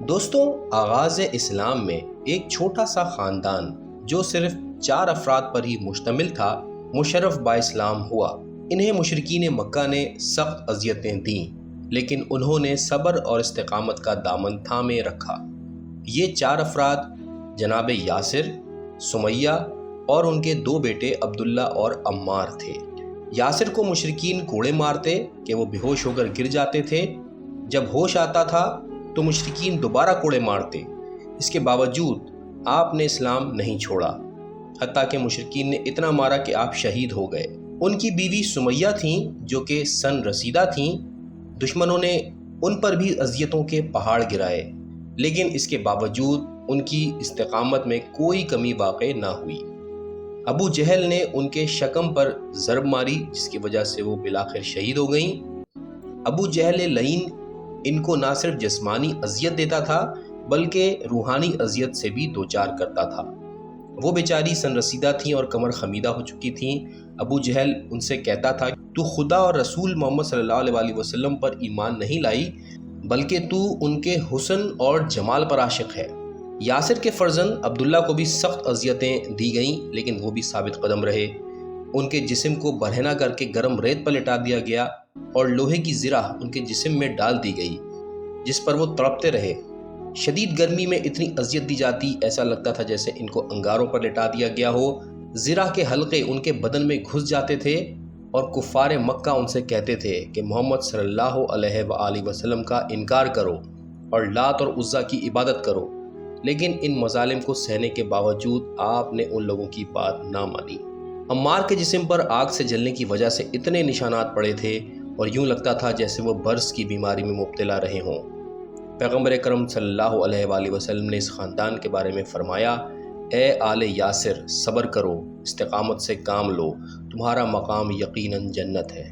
دوستوں، آغاز اسلام میں ایک چھوٹا سا خاندان جو صرف 4 افراد پر ہی مشتمل تھا مشرف با اسلام ہوا۔ انہیں مشرکین مکہ نے سخت اذیتیں دیں، لیکن انہوں نے صبر اور استقامت کا دامن تھامے رکھا۔ یہ 4 افراد جناب یاسر، سمیہ اور ان کے 2 بیٹے عبداللہ اور عمار تھے۔ یاسر کو مشرکین کوڑے مارتے کہ وہ بے ہوش ہو کر گر جاتے تھے۔ جب ہوش آتا تھا تو مشرکین دوبارہ کوڑے مارتے۔ اس کے باوجود آپ نے اسلام نہیں چھوڑا، حتیٰ کہ مشرکین نے اتنا مارا کہ آپ شہید ہو گئے۔ ان کی بیوی سمیہ تھیں جو کہ سن رسیدہ تھیں۔ دشمنوں نے ان پر بھی اذیتوں کے پہاڑ گرائے، لیکن اس کے باوجود ان کی استقامت میں کوئی کمی واقع نہ ہوئی۔ ابو جہل نے ان کے شکم پر ضرب ماری، جس کی وجہ سے وہ بالآخر شہید ہو گئیں۔ ابو جہل لعین ان کو نہ صرف جسمانی اذیت دیتا تھا بلکہ روحانی اذیت سے بھی دوچار کرتا تھا۔ وہ بیچاری سن رسیدہ تھیں اور کمر خمیدہ ہو چکی تھیں۔ ابو جہل ان سے کہتا تھا، تو خدا اور رسول محمد صلی اللہ علیہ وسلم پر ایمان نہیں لائی، بلکہ تو ان کے حسن اور جمال پر عاشق ہے۔ یاسر کے فرزند عبداللہ کو بھی سخت اذیتیں دی گئیں، لیکن وہ بھی ثابت قدم رہے۔ ان کے جسم کو برہنہ کر کے گرم ریت پر لٹا دیا گیا اور لوہے کی زرہ ان کے جسم میں ڈال دی گئی، جس پر وہ تڑپتے رہے۔ شدید گرمی میں اتنی اذیت دی جاتی، ایسا لگتا تھا جیسے ان کو انگاروں پر لٹا دیا گیا ہو۔ زرہ کے حلقے ان کے بدن میں گھس جاتے تھے اور کفار مکہ ان سے کہتے تھے کہ محمد صلی اللہ علیہ وآلہ وسلم کا انکار کرو اور لات اور عزیٰ کی عبادت کرو، لیکن ان مظالم کو سہنے کے باوجود آپ نے ان لوگوں کی بات نہ مانی۔ عمار کے جسم پر آگ سے جلنے کی وجہ سے اتنے نشانات پڑے تھے اور یوں لگتا تھا جیسے وہ برص کی بیماری میں مبتلا رہے ہوں۔ پیغمبر اکرم صلی اللہ علیہ وآلہ وسلم نے اس خاندان کے بارے میں فرمایا، اے آل یاسر، صبر کرو، استقامت سے کام لو، تمہارا مقام یقیناً جنت ہے۔